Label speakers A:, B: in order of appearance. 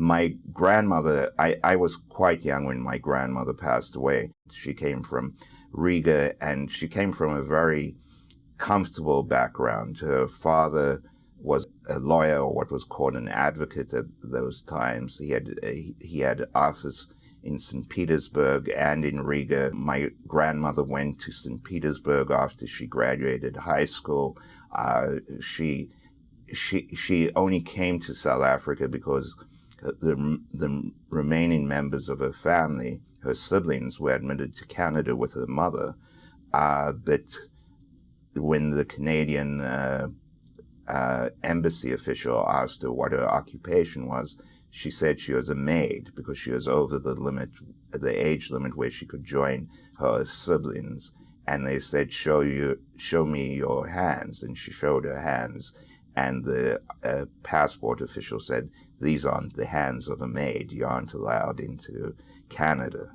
A: My grandmother, I was quite young when my grandmother passed away. She came from Riga, and she came from a very comfortable background. Her father was a lawyer, or what was called an advocate at those times. He had office in St. Petersburg and in Riga. My grandmother went to St. Petersburg after she graduated high school. She only came to South Africa because the remaining members of her family, her siblings, were admitted to Canada with her mother. But when the Canadian embassy official asked her what her occupation was, she said she was a maid because she was over the age limit where she could join her siblings. And they said, show me your hands. And she showed her hands. And the passport official said, these aren't the hands of a maid. You aren't allowed into Canada.